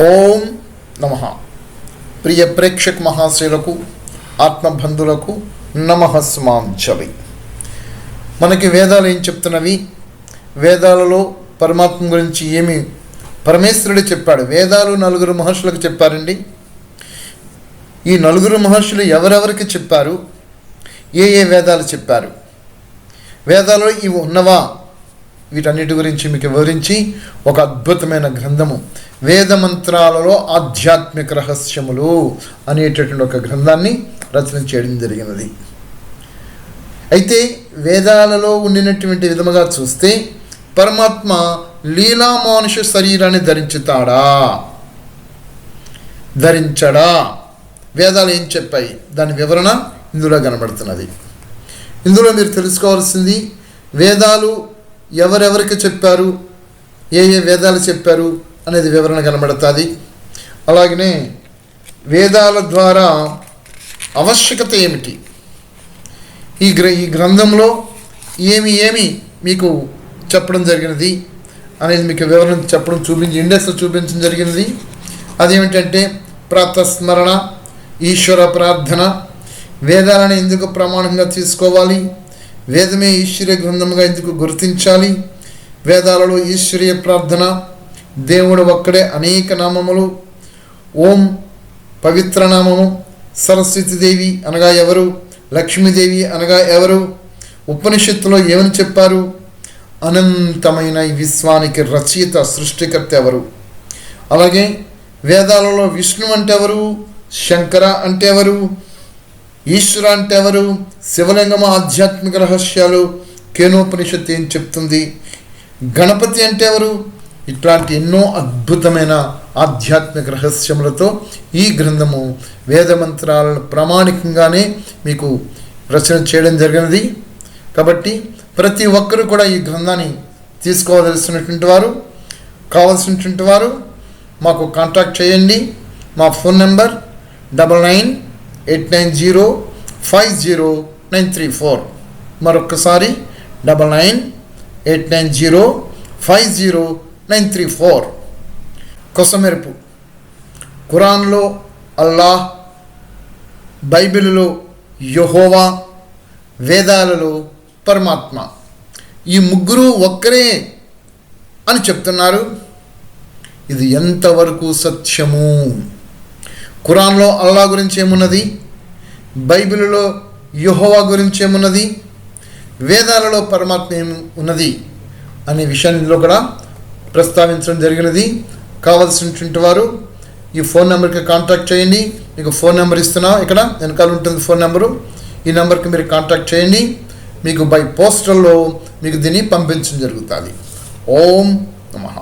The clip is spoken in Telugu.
ఓం నమః. ప్రియ ప్రేక్షక మహాశయులకు ఆత్మబంధులకు నమఃస్మాంజలి. మనకి వేదాలు ఏం చెప్తున్నవి? వేదాలలో పరమాత్మ గురించి ఏమి పరమేశ్వరుడు చెప్పాడు? వేదాలు 4 మహర్షులకు చెప్పారండి. ఈ 4 మహర్షులు ఎవరెవరికి చెప్పారు? ఏ వేదాలు చెప్పారు? వేదాలలో ఇవి ఉన్నవా? వీటన్నిటి గురించి మీకు వివరించి ఒక అద్భుతమైన గ్రంథము వేద మంత్రాలలో ఆధ్యాత్మిక రహస్యములు అనేటటువంటి ఒక గ్రంథాన్ని రచన చేయడం జరిగినది. అయితే వేదాలలో ఉండినటువంటి విధముగా చూస్తే పరమాత్మ లీలా మానుష శరీరాన్ని ధరించడా? వేదాలు ఏం చెప్పాయి? దాని వివరణ ఇందులో కనబడుతున్నది. ఇందులో మీరు తెలుసుకోవాల్సింది వేదాలు ఎవరెవరికి చెప్పారు, ఏ వేదాలు చెప్పారు అనేది వివరణ కనబడుతుంది. అలాగనే వేదాల ద్వారా ఆవశ్యకత ఏమిటి, ఈ గ్రంథంలో ఏమి మీకు చెప్పడం జరిగినది అనేది మీకు వివరణ చెప్పడం ఇండెక్స్లో చూపించడం జరిగినది. అదేమిటంటే ప్రాతస్మరణ, ఈశ్వర ప్రార్థన, వేదాలను ఎందుకు ప్రమాణంగా తీసుకోవాలి, వేదమే ఈశ్వరీయ గ్రంథముగా ఎందుకు గుర్తించాలి, వేదాలలో ఈశ్వరీయ ప్రార్థన, దేవుడు ఒక్కడే అనేక నామములు, ఓం పవిత్ర నామము, సరస్వతీదేవి అనగా ఎవరు, లక్ష్మీదేవి అనగా ఎవరు, ఉపనిషత్తులో ఏమని చెప్పారు, అనంతమైన ఈ విశ్వానికి రచయిత సృష్టికర్త ఎవరు, అలాగే వేదాలలో విష్ణు అంటే ఎవరు, శంకర అంటే ఎవరు, ఈశ్వర అంటే ఎవరు, శివలింగమ ఆధ్యాత్మిక రహస్యాలు కేనోపనిషత్తు ఏం చెప్తుంది, గణపతి అంటే ఎవరు, ఇట్లాంటి ఎన్నో అద్భుతమైన ఆధ్యాత్మిక రహస్యములతో ఈ గ్రంథము వేద మంత్రాలను ప్రామాణికంగానే మీకు రచన చేయడం జరిగినది. కాబట్టి ప్రతి ఒక్కరూ కూడా ఈ గ్రంథాన్ని కావాల్సినటువంటి వారు మాకు కాంటాక్ట్ చేయండి. మా ఫోన్ నెంబర్ 9989050934. మరొకసారి 9989050934. కొసమెరుపు. ఖురాన్లో అల్లాహ్, బైబిల్లో యెహోవా, వేదాలలో పరమాత్మ, ఈ ముగ్గురు ఒక్కరే అని చెప్తున్నారు. ఇది ఎంతవరకు సత్యము? ఖురాన్లో అల్లాహ్ గురించి ఏమున్నది, బైబిల్లో యెహోవా గురించి ఏమున్నది, వేదాలలో పరమాత్మ ఏమి ఉన్నది అనే విషయాన్ని కూడా ప్రస్తావించడం జరిగినది. కావాల్సినటువంటి వారు ఈ ఫోన్ నెంబర్కి కాంటాక్ట్ చేయండి. మీకు ఫోన్ నెంబర్ ఇస్తున్నా, ఇక్కడ వెనకాల ఉంటుంది ఫోన్ నెంబరు. ఈ నెంబర్కి మీరు కాంటాక్ట్ చేయండి. మీకు బై పోస్టల్లో మీకు దీన్ని పంపించడం జరుగుతుంది. ఓం నమః.